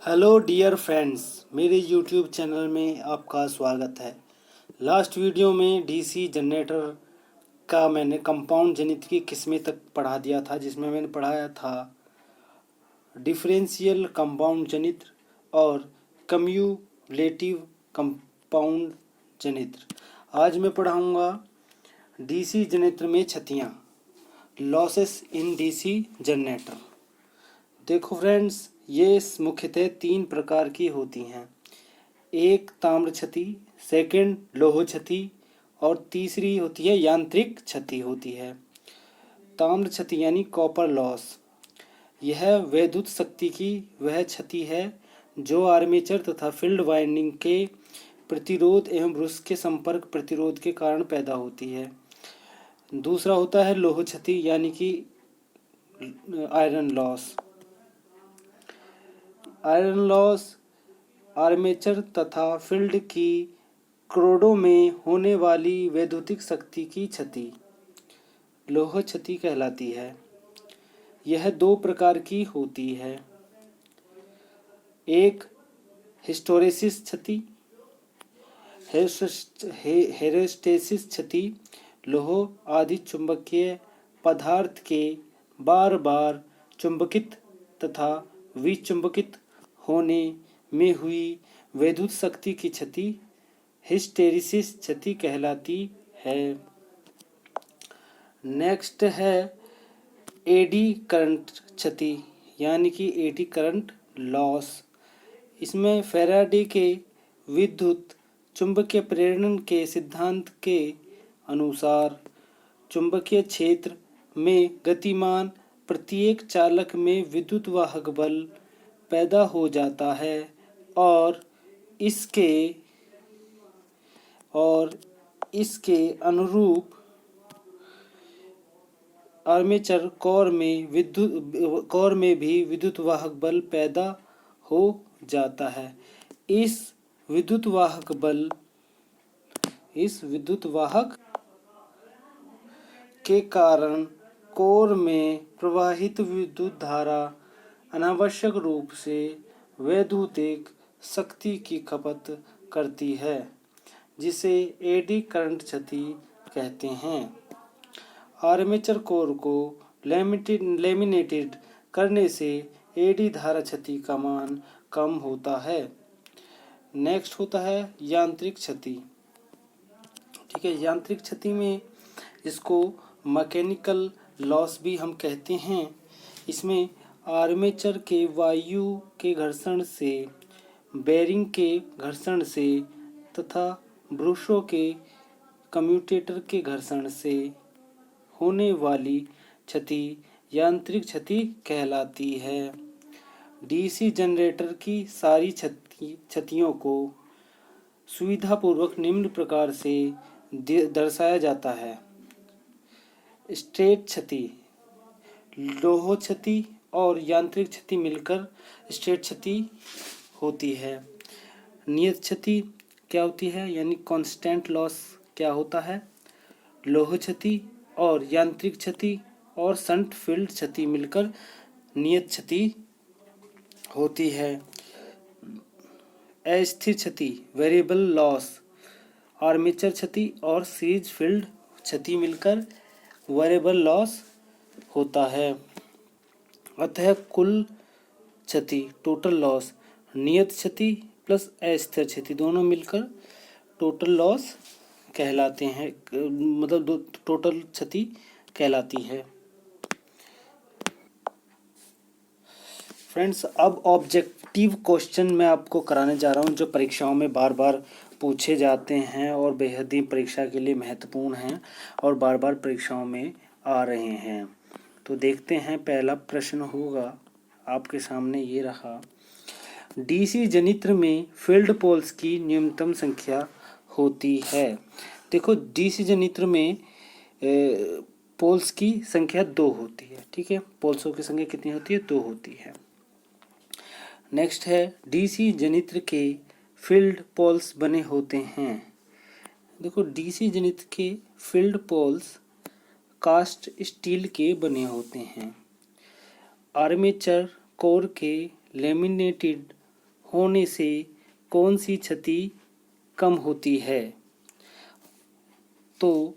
Hello dear friends, मेरे YouTube channel में आपका स्वागत है। लास्ट वीडियो में डीसी जनरेटर का मैंने कंपाउंड जनित्र की किस्में तक पढ़ा दिया था, जिसमें मैंने पढ़ाया था डिफरेंशियल कंपाउंड जनित्र और कम्युलेटिव कंपाउंड जनित्र। आज मैं पढ़ाऊँगा डीसी जनरेटर में क्षतियाँ, लॉसेस इन डीसी जनरेटर। देखो फ्रेंड्स, ये मुख्यतः 3 प्रकार की होती हैं। एक ताम्र क्षति, सेकंड लौह क्षति और तीसरी होती है यांत्रिक क्षति होती है। ताम्र क्षति यानी कॉपर लॉस, यह वैद्युत शक्ति की वह क्षति है जो आर्मेचर तथा फील्ड वाइंडिंग के प्रतिरोध एवं ब्रश के संपर्क प्रतिरोध के कारण पैदा होती है। दूसरा होता है लौह क्षति यानी कि iron loss. Iron loss armature तथा फील्ड की क्रोडों में होने वाली वैद्युतिक शक्ति की क्षति लौह क्षति कहलाती है। यह 2 प्रकार की होती है। एक हिस्टोरेसिस क्षति, हेरेस्टेसिस क्षति लौह आदि चुंबकीय पदार्थ के बार बार चुंबकित तथा विचुंबकित होने में हुई वैद्युत शक्ति की क्षति हिस्टेरिसिस क्षति कहलाती है। नेक्स्ट है एडी करंट क्षति यानी कि एडी करंट लॉस। इसमें फैराडे के विद्युत चुंबकीय प्रेरण के सिद्धांत के अनुसार चुंबकीय क्षेत्र में गतिमान प्रत्येक चालक में विद्युत वाहक बल पैदा हो जाता है और इसके अनुरूप आर्मेचर कोर में भी विद्युत वाहक बल पैदा हो जाता है। इस विद्युत वाहक के कारण कोर में प्रवाहित विद्युत धारा अनावश्यक रूप से वैद्युतिक शक्ति की खपत करती है, जिसे एडी करंट क्षति कहते हैं। आर्मेचर कोर को लैमिनेटेड करने से एडी धारा क्षति का मान कम होता है। नेक्स्ट होता है यांत्रिक क्षति। ठीक है, यांत्रिक क्षति में इसको मैकेनिकल लॉस भी हम कहते हैं। इसमें आर्मेचर के वायु के घर्षण से, बेरिंग के घर्षण से तथा ब्रशों के कम्यूटेटर के घर्षण से होने वाली क्षति यांत्रिक क्षति कहलाती है। डीसी जनरेटर की सारी क्षतियों को सुविधापूर्वक निम्न प्रकार से दर्शाया जाता है। स्ट्रेट क्षति, लौह क्षति और यांत्रिक क्षति मिलकर स्ट्रेट क्षति होती है। नियत क्षति क्या होती है यानी कांस्टेंट लॉस क्या होता है। लौह क्षति और यांत्रिक क्षति और शंट फील्ड क्षति मिलकर नियत क्षति होती है। अस्थिर क्षति वेरिएबल लॉस, आर्मेचर क्षति और सीरीज फील्ड क्षति मिलकर वेरिएबल लॉस होता है। अतः कुल क्षति टोटल लॉस नियत क्षति प्लस अस्थिर क्षति दोनों मिलकर टोटल लॉस कहलाते हैं, मतलब टोटल क्षति कहलाती है। फ्रेंड्स, अब ऑब्जेक्टिव क्वेश्चन मैं आपको कराने जा रहा हूं, जो परीक्षाओं में बार बार पूछे जाते हैं और बेहद ही परीक्षा के लिए महत्वपूर्ण हैं और बार बार परीक्षाओं में आ रहे हैं। तो देखते हैं, पहला प्रश्न होगा आपके सामने ये रहा। डीसी जनित्र में फील्ड पोल्स की न्यूनतम संख्या होती है। देखो, डीसी जनित्र में पोल्स की संख्या 2 होती है। ठीक है, पोल्सों की संख्या कितनी होती है? 2 होती है। नेक्स्ट है डीसी जनित्र के फील्ड पोल्स बने होते हैं। देखो, डीसी जनित्र के फील्ड पोल्स कास्ट स्टील के बने होते हैं। आर्मेचर कोर के लैमिनेटेड होने से कौन सी क्षति कम होती है? तो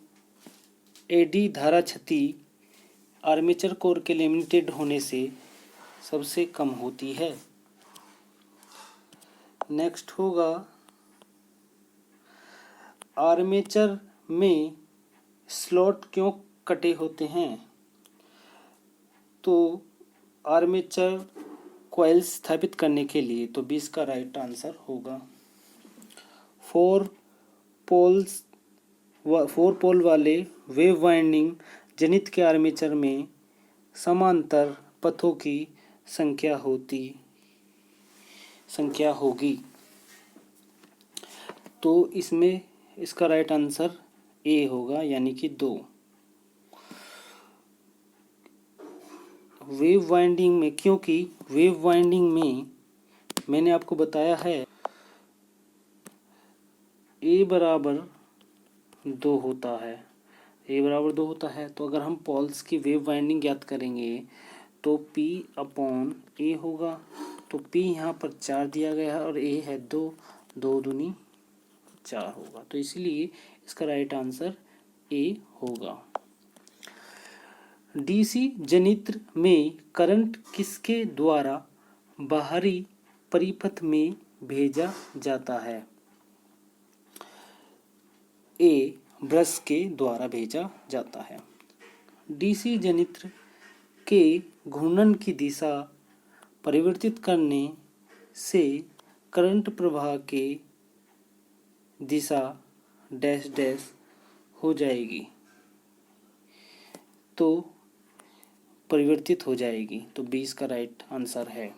एडी धारा क्षति आर्मेचर कोर के लिमिटेड होने से सबसे कम होती है। नेक्स्ट होगा आर्मेचर में स्लॉट क्यों कटे होते हैं? तो आर्मेचर कॉइल्स स्थापित करने के लिए, तो 20 का राइट आंसर होगा। 4 पोल वाले वेव वाइंडिंग जनित के आर्मेचर में समांतर पथों की संख्या होगी। तो इसमें इसका राइट आंसर ए होगा, यानी कि 2। वेव वाइंडिंग में, क्योंकि वेव वाइंडिंग में मैंने आपको बताया है ए बराबर 2 होता है। ए बराबर 2 होता है, तो अगर हम पोल्स की वेव वाइंडिंग ज्ञात करेंगे तो P अपॉन ए होगा। तो P यहाँ पर 4 दिया गया है और ए है 2, 2 दूनी 4 होगा। तो इसीलिए इसका राइट आंसर ए होगा। डीसी जनित्र में करंट किसके द्वारा बाहरी परिपथ में भेजा जाता है? ए ब्रश के द्वारा भेजा जाता है। डीसी जनित्र के घूर्णन की दिशा परिवर्तित करने से करंट प्रवाह के दिशा डैश डैश हो जाएगी, तो परिवर्तित हो जाएगी। तो 20 का राइट आंसर है।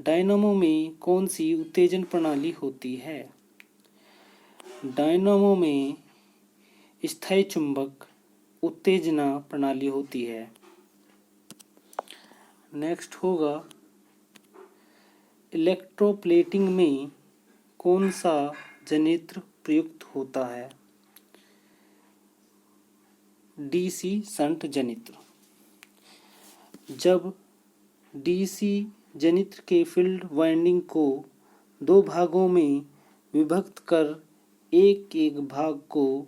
डायनामो में कौन सी उत्तेजन प्रणाली होती है? डायनामो में स्थायी चुंबक उत्तेजना प्रणाली होती है। नेक्स्ट होगा इलेक्ट्रोप्लेटिंग में कौन सा जनित्र प्रयुक्त होता है? डीसी शंट जनित्र। जब डीसी जनित्र के फील्ड वाइंडिंग को 2 भागों में विभक्त कर एक एक भाग को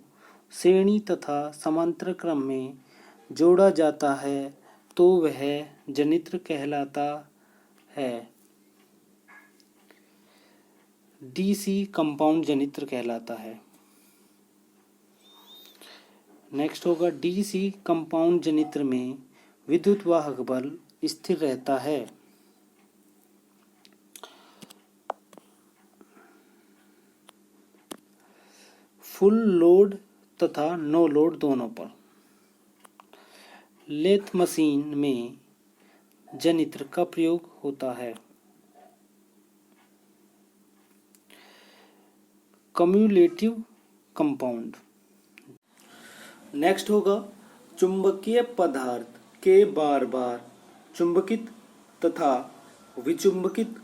श्रेणी तथा समांतर क्रम में जोड़ा जाता है तो वह जनित्र कहलाता है। डीसी कंपाउंड जनित्र कहलाता है। नेक्स्ट होगा डीसी कंपाउंड जनित्र में विद्युत वाहक बल स्थिर रहता है। फुल लोड तथा नो लोड दोनों पर। लेथ मशीन में जनित्र का प्रयोग होता है। Cumulative compound. नेक्स्ट होगा चुंबकीय पदार्थ के बार बार चुंबकित तथा विचुंबकित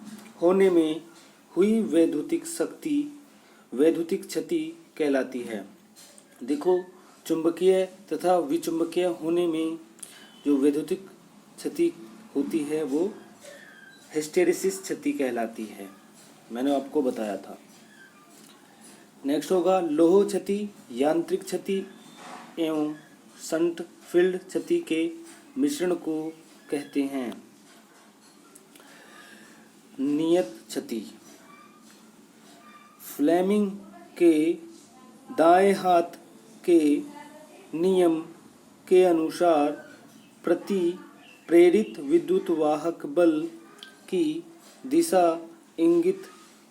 होने में हुई वैद्युतिक क्षति कहलाती है। देखो, चुंबकीय तथा विचुंबकीय होने में जो वैद्युतिक क्षति होती है वो हिस्टेरिसिस क्षति कहलाती है, मैंने आपको बताया था। नेक्स्ट होगा लोह क्षति, यांत्रिक क्षति एवं शंट फील्ड क्षति के मिश्रण को कहते हैं नियत क्षति। फ्लेमिंग के दाएं हाथ के नियम के अनुसार प्रति प्रेरित विद्युत वाहक बल की दिशा इंगित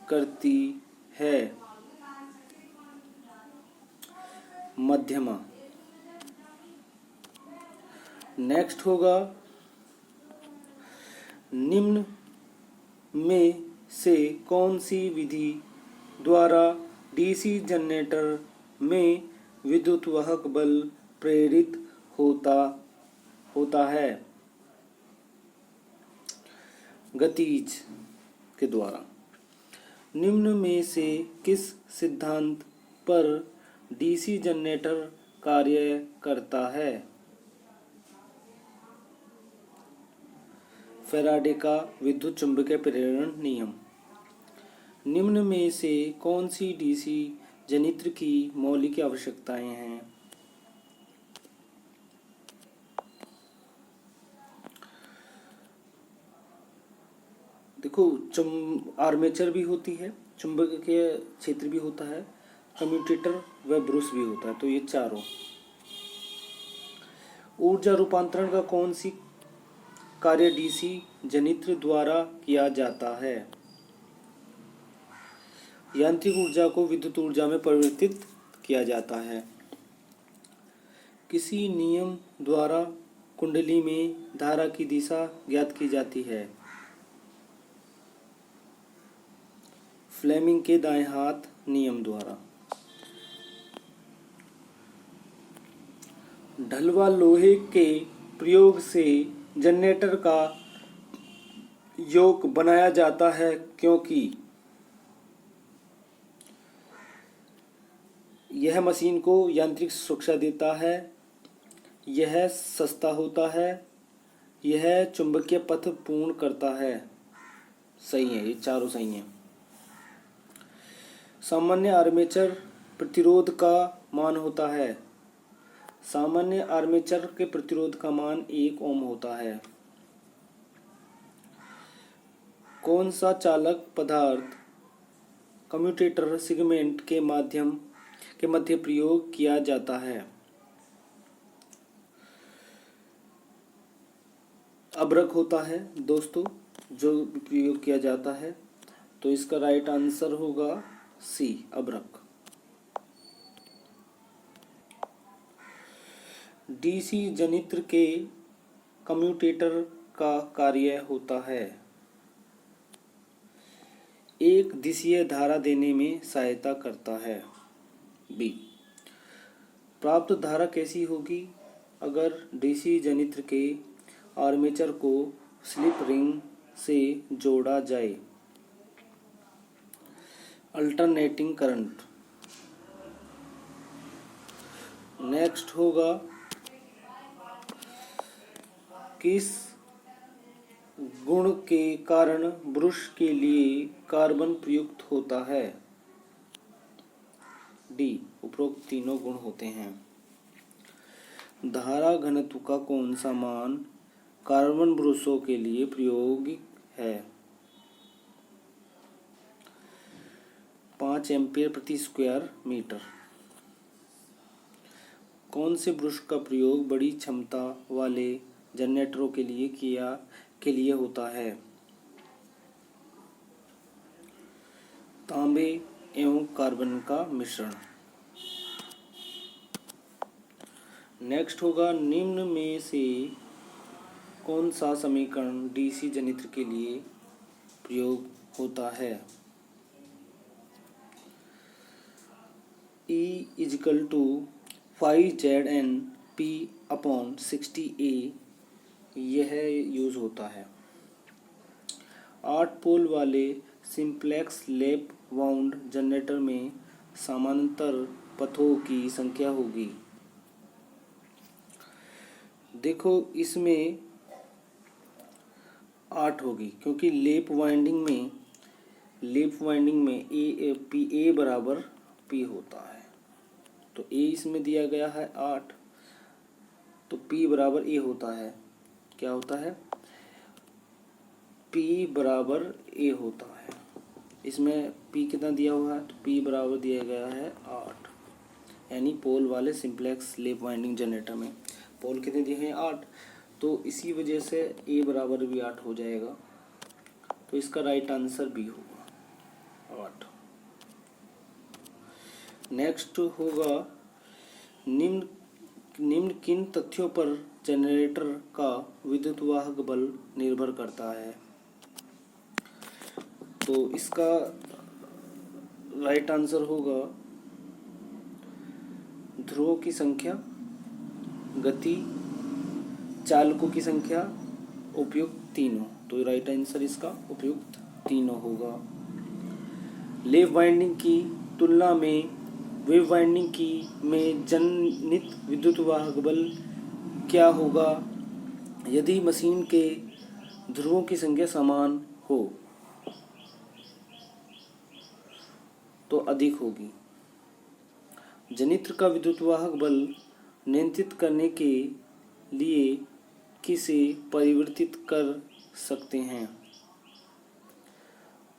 करती है मध्यमा। नेक्स्ट होगा निम्न में से कौन सी विधि द्वारा डीसी जनरेटर में विद्युत वाहक बल प्रेरित होता है? गतिज के द्वारा। निम्न में से किस सिद्धांत पर डीसी जनरेटर कार्य करता है? फैराडे का विद्युत चुंबकीय प्रेरण नियम। निम्न में से कौन सी डीसी जनित्र की मौलिक आवश्यकताएं हैं? देखो, आर्मेचर भी होती है, चुंबकीय क्षेत्र भी होता है, कम्यूटेटर व ब्रश भी होता है। तो ये चारों। ऊर्जा रूपांतरण का कौन सी कार्य डीसी जनित्र द्वारा किया जाता है? यांत्रिक ऊर्जा को विद्युत ऊर्जा में परिवर्तित किया जाता है। किसी नियम द्वारा कुंडली में धारा की दिशा ज्ञात की जाती है? फ्लेमिंग के दाएं हाथ नियम द्वारा। ढलवा लोहे के प्रयोग से जनरेटर का योक बनाया जाता है क्योंकि यह मशीन को यांत्रिक सुरक्षा देता है, यह सस्ता होता है, यह चुंबकीय पथ पूर्ण करता है। सही है, ये चारों सही हैं। सामान्य आर्मेचर प्रतिरोध का मान होता है। सामान्य आर्मेचर के प्रतिरोध का मान 1 ओम होता है। कौन सा चालक पदार्थ कम्यूटेटर सेगमेंट के मध्य प्रयोग किया जाता है? अब्रक होता है दोस्तों, जो प्रयोग किया जाता है। तो इसका राइट आंसर होगा सी, अब्रक। डीसी जनित्र के कम्यूटेटर का कार्य होता है एक दिशीय धारा देने में सहायता करता है। बी, प्राप्त धारा कैसी होगी अगर डीसी जनित्र के आर्मेचर को स्लिप रिंग से जोड़ा जाए? Alternating current. नेक्स्ट होगा, किस गुण के कारण ब्रश के लिए कार्बन प्रयुक्त होता है? डी, उपरोक्त तीनों गुण होते हैं। धारा घनत्व का कौन सा मान कार्बन ब्रशों के लिए प्रायोगिक है? 5 एम्पीयर प्रति स्क्वायर मीटर। कौन से ब्रश का प्रयोग बड़ी क्षमता वाले जनरेटरों के लिए होता है? तांबे एवं कार्बन का मिश्रण। नेक्स्ट होगा, निम्न में से कौन सा समीकरण डीसी जनित्र के लिए प्रयोग होता है? E = 5Zn/P/60A यह यूज होता है। 8 पोल वाले सिंप्लेक्स लैप वाउंड जनरेटर में समानांतर पथों की संख्या होगी। देखो, इसमें 8 होगी क्योंकि लेप वाइंडिंग में ए बराबर पी होता है। तो ए इसमें दिया गया है 8, तो पी बराबर ए होता है। क्या होता है? पी बराबर ए होता है। इसमें पी कितना दिया हुआ है? तो पी बराबर दिया गया है 8, यानी पोल वाले सिंप्लेक्स लेप वाइंडिंग जनरेटर में पोल कितने दिए हैं? 8। तो इसी वजह से ए बराबर भी 8 हो जाएगा। तो इसका राइट आंसर बी होगा, 8। नेक्स्ट होगा, निम्न किन तथ्यों पर जनरेटर का विद्युत वाहक बल निर्भर करता है? तो इसका राइट आंसर होगा ध्रुवों की संख्या, गति, चालकों की संख्या, उपयुक्त तीनों। तो राइट आंसर इसका उपयुक्त तीनों होगा। लेप वाइंडिंग की तुलना में वेव वाइंडिंग में जनित विद्युत वाहक बल क्या होगा यदि मशीन के ध्रुवों की संख्या समान हो? तो अधिक होगी। जनित्र का विद्युतवाहक बल नियंत्रित करने के लिए किसे परिवर्तित कर सकते हैं?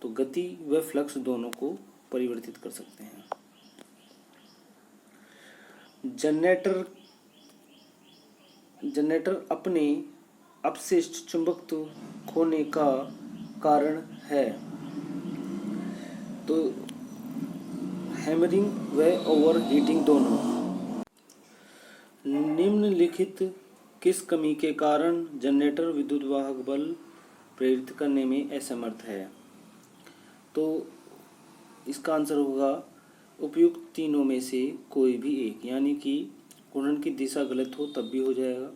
तो गति व फ्लक्स दोनों को परिवर्तित कर सकते हैं। जनरेटर अपने अपशिष्ट चुंबकत्व खोने का कारण है। तो हैमरिंग व ओवरहीटिंग दोनों। निम्नलिखित किस कमी के कारण जनरेटर विद्युतवाहक बल प्रेरित करने में असमर्थ है? तो इसका आंसर होगा उपयुक्त तीनों में से कोई भी एक, यानी कि घूर्णन की दिशा गलत हो तब भी हो जाएगा,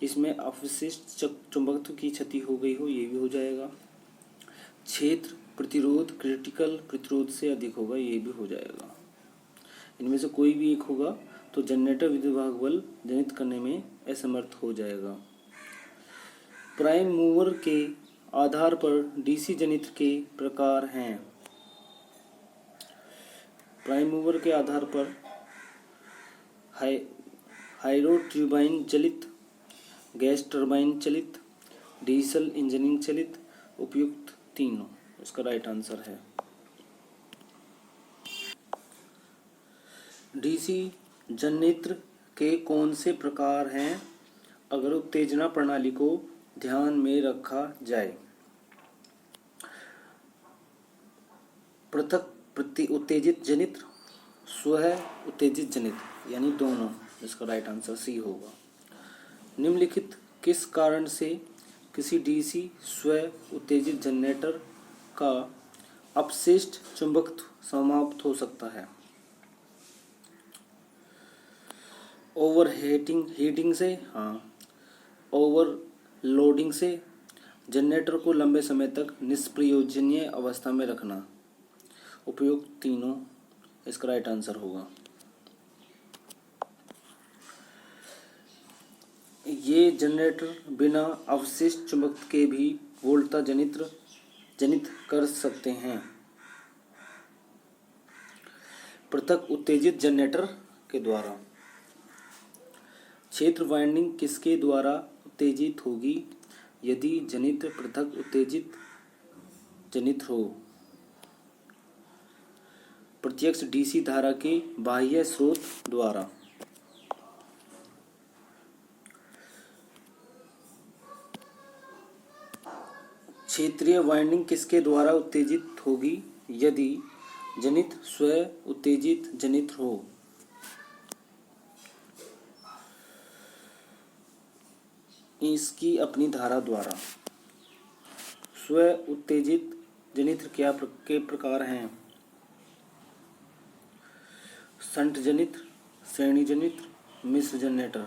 इसमें अवशिष्ट चुंबकत्व की क्षति हो गई हो ये भी हो जाएगा, क्षेत्र प्रतिरोध क्रिटिकल प्रतिरोध से अधिक होगा ये भी हो जाएगा। इनमें से कोई भी एक होगा तो जनरेटर विद्युतवाहक बल जनित करने में असमर्थ हो जाएगा। प्राइम मूवर के आधार पर डीसी जनित्र के प्रकार हैं। प्राइम मूवर के आधार पर हाइड्रो टर्बाइन चलित, गैस टर्बाइन चलित, डीजल इंजनिंग चलित, उपयुक्त तीनों इसका राइट आंसर है। डीसी जनित्र के कौन से प्रकार हैं अगर उत्तेजना प्रणाली को ध्यान में रखा जाए? पृथक उत्तेजित जनित्र, स्व उत्तेजित जनित्र, यानी दोनों, इसका राइट आंसर सी होगा। निम्नलिखित किस कारण से किसी डीसी स्व उत्तेजित जनरेटर का अपशिष्ट चुंबकत्व समाप्त हो सकता है? हीटिंग से, हाँ, ओवरलोडिंग से, जनरेटर को लंबे समय तक निष्प्रयोजनीय अवस्था में रखना, उपयुक्त तीनों इसका राइट आंसर होगा। ये जनरेटर बिना अवशिष्ट चुंबकत्व के भी वोल्टा जनित कर सकते हैं। पृथक उत्तेजित जनरेटर के द्वारा क्षेत्र वाइंडिंग किसके द्वारा उत्तेजित होगी यदि जनित्र पृथक उत्तेजित जनित्र हो? प्रत्यक्ष डीसी धारा के बाह्य स्रोत द्वारा। क्षेत्रीय वाइंडिंग किसके द्वारा उत्तेजित होगी यदि जनित्र स्व उत्तेजित जनित्र हो? इसकी अपनी धारा द्वारा। स्व उत्तेजित जनित्र क्या के प्रकार हैं? संट जनित्र, श्रेणी जनित्र, मिश्र जनरेटर।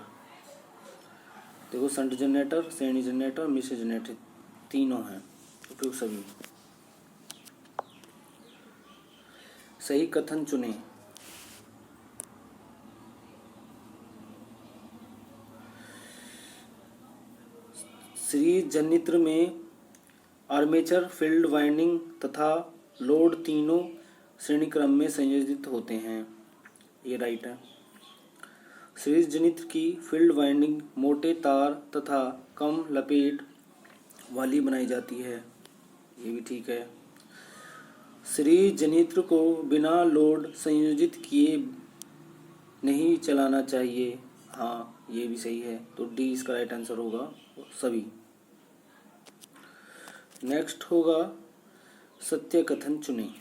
देखो संट जनरेटर, श्रेणी जनरेटर, मिश्र जनरेटर तीनों हैं उपयुक्त सभी। सही कथन चुनें। सीरीज जनित्र में आर्मेचर, फील्ड वाइंडिंग तथा लोड तीनों श्रेणी क्रम में संयोजित होते हैं, ये राइट है। सीरीज जनित्र की फील्ड वाइंडिंग मोटे तार तथा कम लपेट वाली बनाई जाती है, ये भी ठीक है। सीरीज जनित्र को बिना लोड संयोजित किए नहीं चलाना चाहिए, हाँ ये भी सही है। तो डी इसका राइट आंसर होगा सभी। नेक्स्ट होगा सत्य कथन चुनें।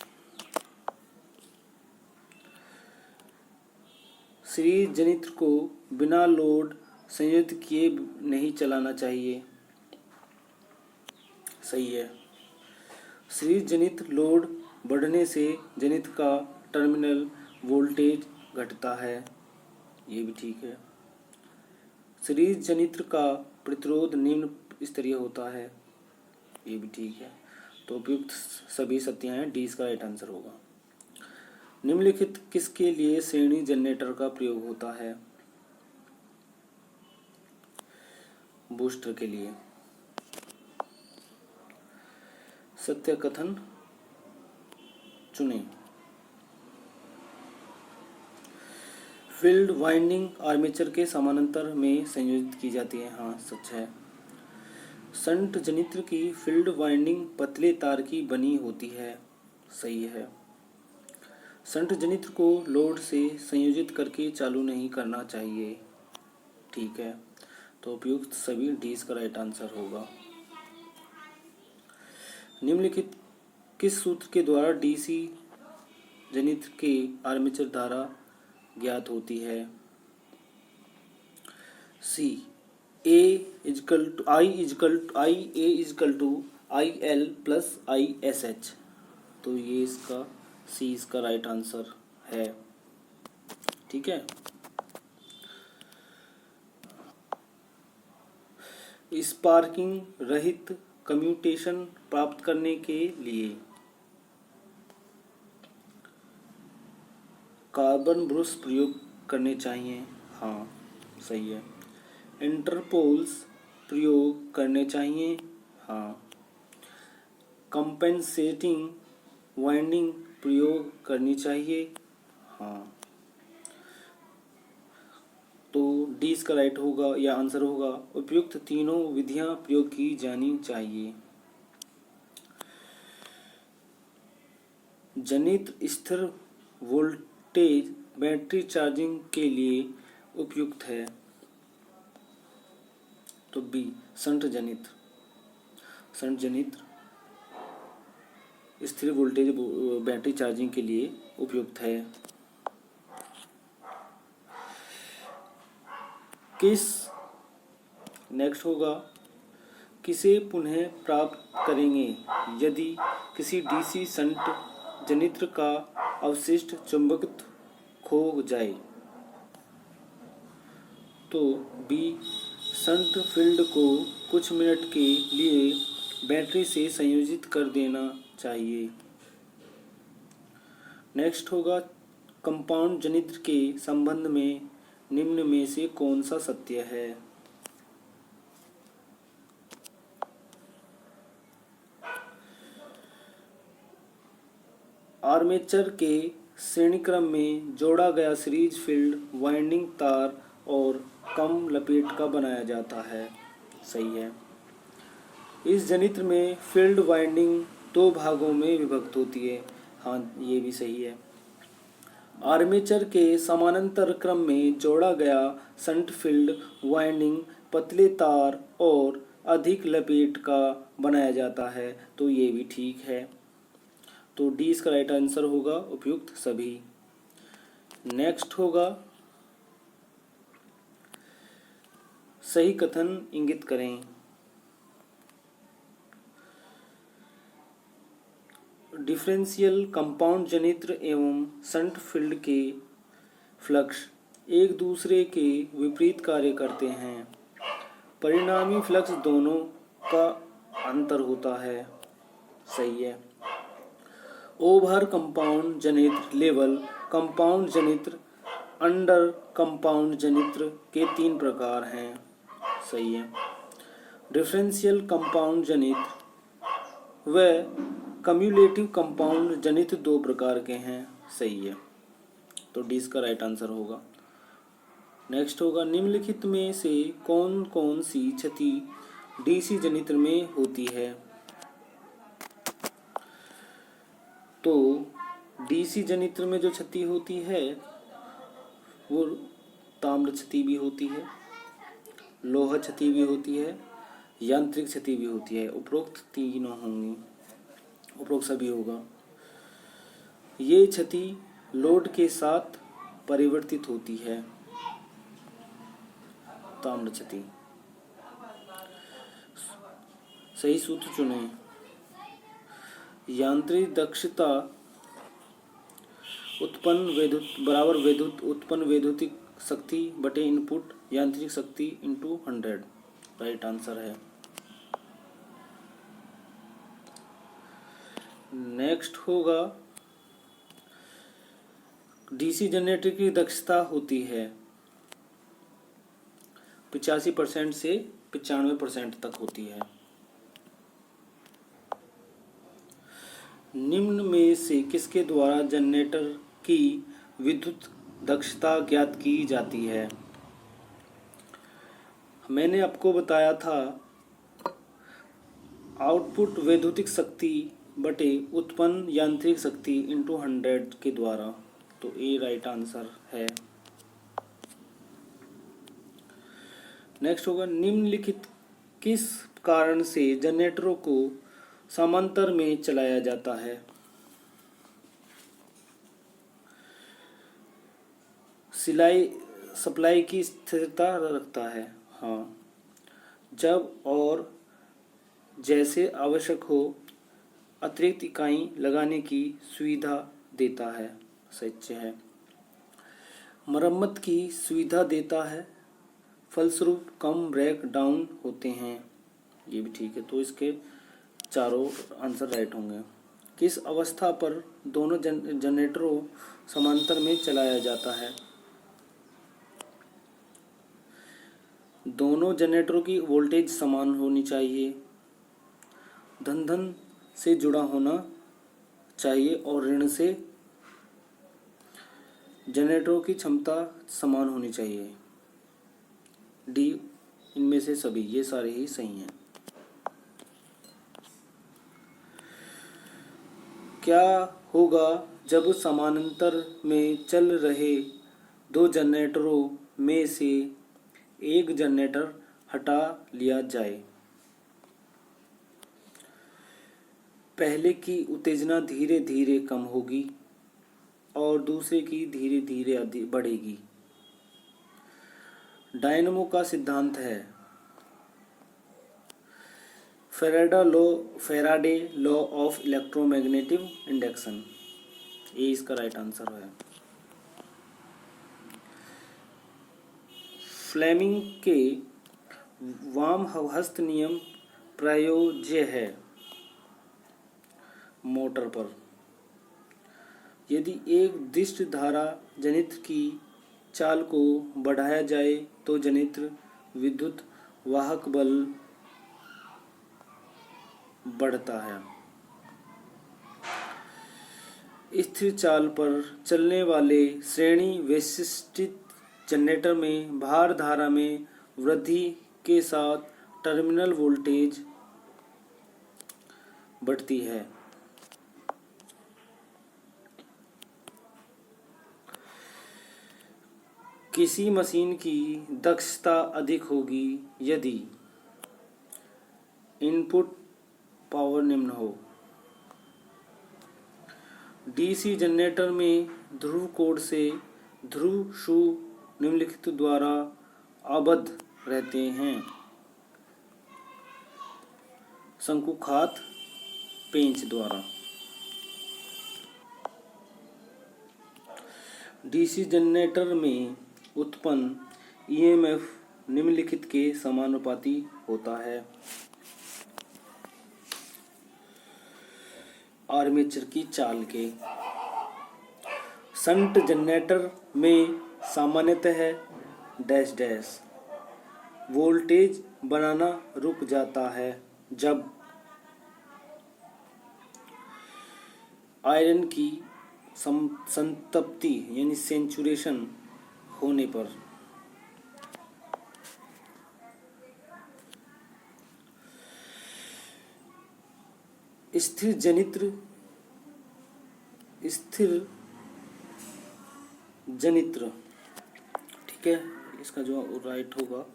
सीरीज जनित्र को बिना लोड संयोजित किए नहीं चलाना चाहिए, सही है। सीरीज जनित्र लोड बढ़ने से जनित्र का टर्मिनल वोल्टेज घटता है, ये भी ठीक है। सीरीज जनित्र का प्रतिरोध निम्न स्तरीय होता है, ये भी ठीक है। तो उपयुक्त सभी सत्य हैं, डी इसका राइट आंसर होगा। निम्नलिखित किसके लिए श्रेणी जनरेटर का प्रयोग होता है? बूस्टर के लिए। सत्य कथन चुनें। फील्ड वाइंडिंग आर्मेचर के समानांतर में संयोजित की जाती है। हाँ, सच है। शंट जनित्र की फील्ड वाइंडिंग पतले तार की बनी होती है। सही है। शंट जनित्र को लोड से संयोजित करके चालू नहीं करना चाहिए। ठीक है, तो उपयुक्त सभी डी इसका राइट आंसर होगा। निम्नलिखित किस सूत्र के द्वारा डीसी जनित्र के आर्मेचर धारा ज्ञात होती है? C A equal to I A equal to I L plus I S H. तो ये इसका सी इसका राइट आंसर है। ठीक है। स्पार्किंग रहित कम्यूटेशन प्राप्त करने के लिए कार्बन ब्रश प्रयोग करने चाहिए। हाँ, सही है। इंटरपोल्स प्रयोग करने चाहिए। हाँ। कंपेंसेटिंग वाइंडिंग प्रयोग करनी चाहिए। हाँ, तो डी इसका राइट होगा या आंसर होगा। उपयुक्त तीनों विधियां प्रयोग की जानी चाहिए। जनित्र स्थिर वोल्टेज बैटरी चार्जिंग के लिए उपयुक्त है। तो बी शंट जनित्र स्थिर वोल्टेज बैटरी चार्जिंग के लिए उपयुक्त है। नेक्स्ट होगा, किसे पुनः प्राप्त करेंगे यदि किसी डीसी शंट जनित्र का अवशिष्ट चुंबकत्व खो जाए? तो बी शंट फील्ड को कुछ मिनट के लिए बैटरी से संयोजित कर देना चाहिए। नेक्स्ट होगा, कंपाउंड जनित्र के संबंध में निम्न में से कौन सा सत्य है? आर्मेचर के श्रेणीक्रम में जोड़ा गया सीरीज फील्ड वाइंडिंग तार और कम लपेट का बनाया जाता है। सही है। इस जनित्र में फील्ड वाइंडिंग दो भागों में विभक्त होती है। हाँ, ये भी सही है। आर्मेचर के समानांतर क्रम में जोड़ा गया शंट फील्ड वाइंडिंग पतले तार और अधिक लपेट का बनाया जाता है। तो ये भी ठीक है। तो डी इसका राइट आंसर होगा, उपयुक्त सभी। नेक्स्ट होगा, सही कथन इंगित करें। डिफरेंशियल कंपाउंड जनित्र एवं शंट फील्ड के फ्लक्स एक दूसरे के विपरीत कार्य करते हैं। परिणामी फ्लक्स दोनों का अंतर होता है। सही है। ओवर कंपाउंड जनित्र, लेवल कंपाउंड जनित्र, अंडर कंपाउंड जनित्र के तीन प्रकार हैं। सही है। डिफरेंशियल कंपाउंड जनित्र व कम्युलेटिव कंपाउंड जनित्र दो प्रकार के हैं। सही है। तो डी इसका राइट आंसर होगा। नेक्स्ट होगा, निम्नलिखित में से कौन कौन सी क्षति डीसी जनित्र में होती है? तो डीसी जनित्र में जो क्षति होती है वो ताम्र क्षति भी होती है, लोह क्षति भी होती है, यांत्रिक क्षति भी होती है। उपरोक्त तीनों होंगी, उपरोक्त सभी होगा। ये क्षति लोड के साथ परिवर्तित होती है। ताम्र क्षति। सही सूत्र चुनें। यांत्रिक दक्षता उत्पन्न वैद्युतिक शक्ति बटे इनपुट यांत्रिक शक्ति इंटू 100 राइट आंसर है। नेक्स्ट होगा, डीसी जनरेटर की दक्षता होती है 85% से 95% तक होती है। निम्न में से किसके द्वारा जनरेटर की विद्युत दक्षता ज्ञात की जाती है। मैंने आपको बताया था आउटपुट वैद्युतिक शक्ति बटे उत्पन्न यांत्रिक शक्ति इंटू 100 के द्वारा, तो ए राइट आंसर है। नेक्स्ट होगा, निम्नलिखित किस कारण से जनरेटरों को समांतर में चलाया जाता है? सिलाई सप्लाई की स्थिरता रखता है। हाँ, जब और जैसे आवश्यक हो अतिरिक्त इकाई लगाने की सुविधा देता है। सच है। मरम्मत की सुविधा देता है, फलस्वरूप कम ब्रेक डाउन होते हैं। ये भी ठीक है, तो इसके चारों आंसर राइट होंगे। किस अवस्था पर दोनों जनरेटरों समांतर में चलाया जाता है? दोनों जनरेटरों की वोल्टेज समान होनी चाहिए, धन से जुड़ा होना चाहिए और ऋण से जनरेटरों की क्षमता समान होनी चाहिए। डी, इनमें से सभी, ये सारे ही सही हैं। क्या होगा जब समानांतर में चल रहे दो जनरेटरों में से एक जनरेटर हटा लिया जाए? पहले की उत्तेजना धीरे धीरे कम होगी और दूसरे की धीरे धीरे बढ़ेगी। डायनेमो का सिद्धांत है Faraday law of electromagnetic induction. ये इसका राइट आंसर है। फ्लेमिंग के वाम हस्त नियम प्रयोज्य है मोटर पर। यदि एक दिष्ट धारा जनित्र की चाल को बढ़ाया जाए तो जनित्र विद्युत वाहक बल बढ़ता है। स्थिर चाल पर चलने वाले श्रेणी विशिष्टित जनरेटर में भार धारा में वृद्धि के साथ टर्मिनल वोल्टेज बढ़ती है। किसी मशीन की दक्षता अधिक होगी यदि इनपुट पावर निम्न हो। डीसी जनरेटर में ध्रुव कोड से ध्रुव शू निम्नलिखित द्वारा आबद्ध रहते हैं। शंकुखात पेंच द्वारा। डीसी जनरेटर में उत्पन्न ईएमएफ निम्नलिखित के समानुपाती होता है। आर्मेचर की चाल के। शंट जनरेटर में सामान्यतः डैश डैश वोल्टेज बनाना रुक जाता है जब आयरन की संतप्ति यानी सेंचुरेशन होने पर। स्थिर जनित्र ठीक है, इसका जो राइट होगा।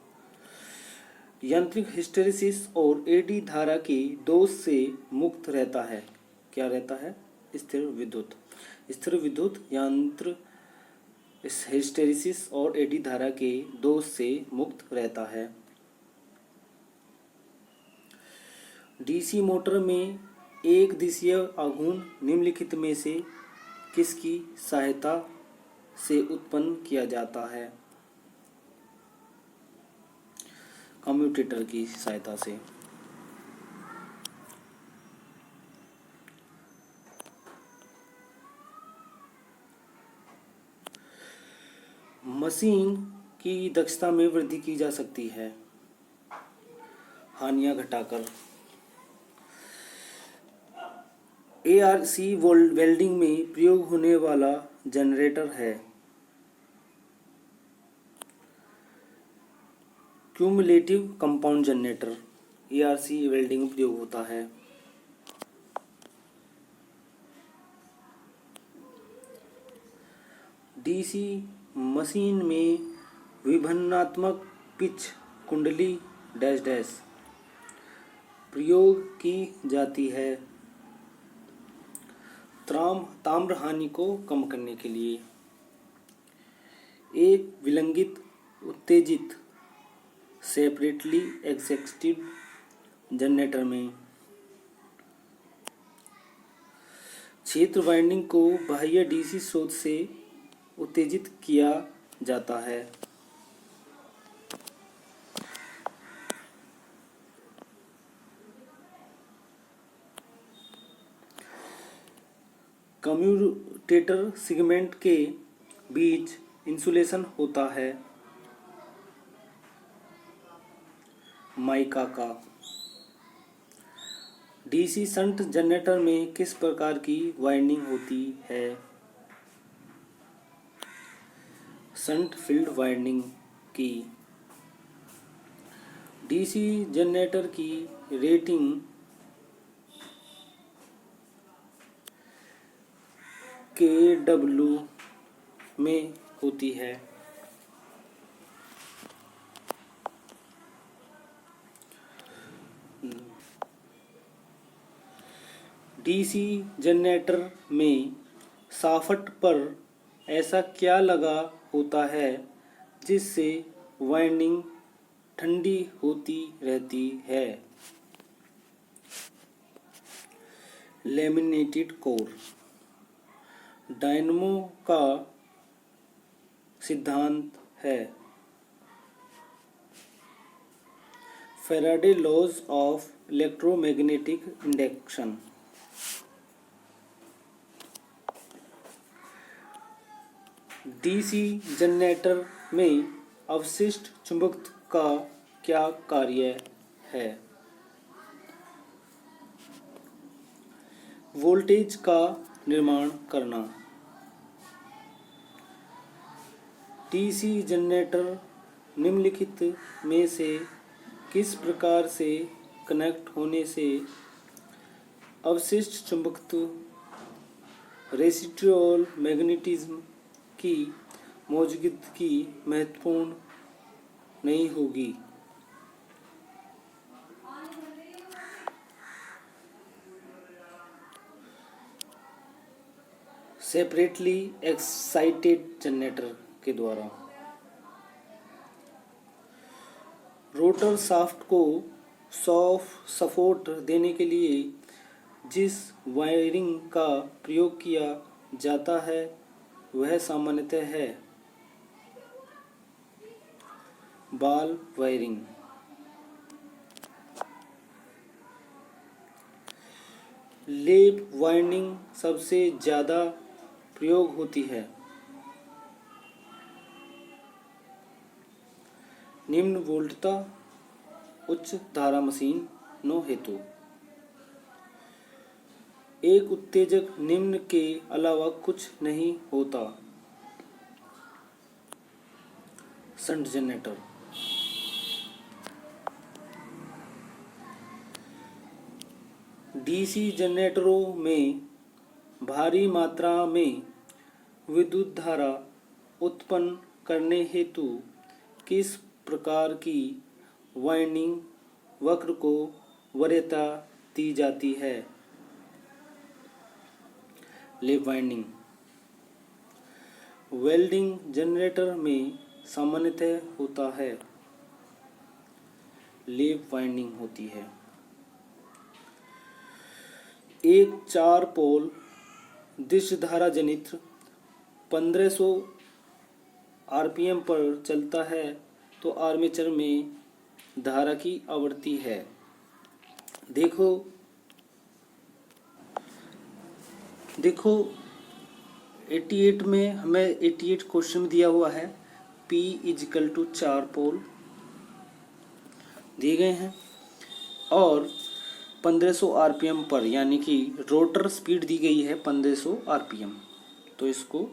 यांत्रिक हिस्टैरिसीस और एडी धारा के दोष से मुक्त रहता है। क्या रहता है? स्थिर विद्युत यंत्र हिस्टैरिसीस और एडी धारा के दोष से मुक्त रहता है। डीसी मोटर में एक दिशीय आघूर्ण निम्नलिखित में से किसकी सहायता से उत्पन्न किया जाता है? कम्यूटेटर की सहायता से। मशीन की दक्षता में वृद्धि की जा सकती है हानियां घटाकर। एआरसी वेल्डिंग में प्रयोग होने वाला जनरेटर है cumulative compound generator ERC welding उपयोग होता है। डीसी मशीन में विभिन्नात्मक पिच कुंडली डैश डैश प्रयोग की जाती है ताम्र हानि को कम करने के लिए। एक विलंगित उत्तेजित सेपरेटली एक्साइटेड जनरेटर में क्षेत्र वाइंडिंग को बाह्य डीसी स्रोत से उत्तेजित किया जाता है। कम्यूटेटर सेगमेंट के बीच इंसुलेशन होता है माइका का। डीसी शंट जनरेटर में किस प्रकार की वाइंडिंग होती है? शंट फील्ड वाइंडिंग की। डीसी जनरेटर की रेटिंग kW में होती है। डीसी जनरेटर में शाफ्ट पर ऐसा क्या लगा होता है जिससे वाइंडिंग ठंडी होती रहती है? Laminated core. डायनमो का सिद्धांत है Faraday laws of electromagnetic induction. DC generator में अवशिष्ट चुंबकत्व का क्या कार्य है? वोल्टेज का निर्माण करना। डीसी जनरेटर निम्नलिखित में से किस प्रकार से कनेक्ट होने से अवशिष्ट चुंबकत्व रेसिडुअल मैग्नेटिज्म की मौजूदगी महत्वपूर्ण नहीं होगी? सेपरेटली एक्साइटेड जनरेटर के द्वारा। रोटर शाफ्ट को सपोर्ट देने के लिए जिस वायरिंग का प्रयोग किया जाता है वह सामान्यतः है बॉल वायरिंग। लैप वाइंडिंग सबसे ज़्यादा प्रयोग होती है निम्न वोल्टता उच्च धारा मशीनों हेतु। एक उत्तेजक निम्न के अलावा कुछ नहीं होता। Shunt generator. डीसी जनरेटरों में भारी मात्रा में विद्युत धारा उत्पन्न करने हेतु किस प्रकार की वाइंडिंग वक्र को वरीयता दी जाती है? Lap winding. वेल्डिंग जनरेटर में सामान्यतः होता है लैप वाइंडिंग होती है। एक 4 पोल दिश धारा जनित्र 1500 आरपीएम पर चलता है तो आर्मेचर में धारा की आवृत्ति है। देखो 88 में हमें 88 क्वेश्चन दिया हुआ है। P = 4 पोल दिए गए हैं और 1500 आरपीएम पर, यानी कि रोटर स्पीड दी गई है 1500 आरपीएम, तो इसको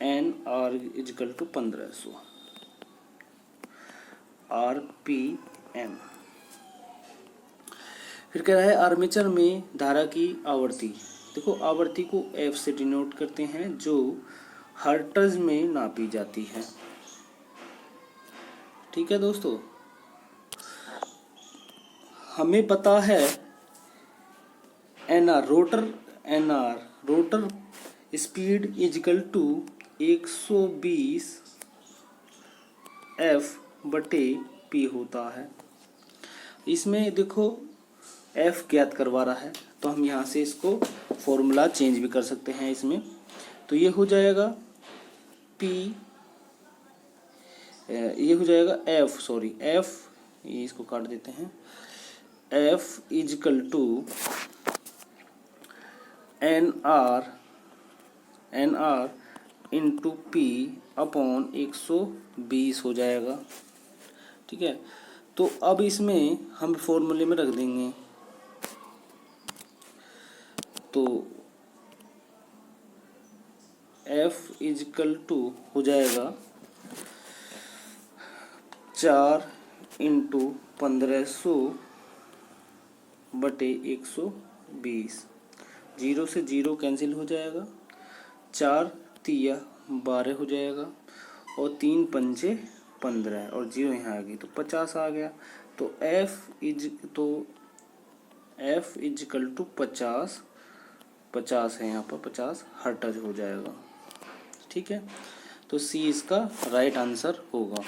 NR = 1500। RPM। फिर कह रहा है आर्मेचर में धारा की आवृत्ति। देखो आवृत्ति को F से डिनोट करते हैं जो हर्ट्ज में नापी जाती है। ठीक है दोस्तों, हमें पता है NR rotor speed is equal to 120 F/P होता है। इसमें देखो F ज्ञात करवा रहा है तो हम यहाँ से इसको फॉर्मूला चेंज भी कर सकते हैं इसमें। तो ये हो जाएगा F, ये इसको काट देते हैं, F is equal to NR into P upon 120 हो जाएगा। ठीक है, तो अब इसमें हम फॉर्मूले में रख देंगे, तो F इजिकल टू हो जाएगा 4 इंटू 1500 बटे 120। 0 से 0 कैंसिल हो जाएगा, 4 तिया 12 हो जाएगा और 3 पंजे 15 और 0 यहाँ आ गई तो 50 आ गया। तो F इजिकल टू 50 है यहाँ पर 50 हर्ट्ज हो जाएगा। ठीक है, तो C इसका राइट आंसर होगा।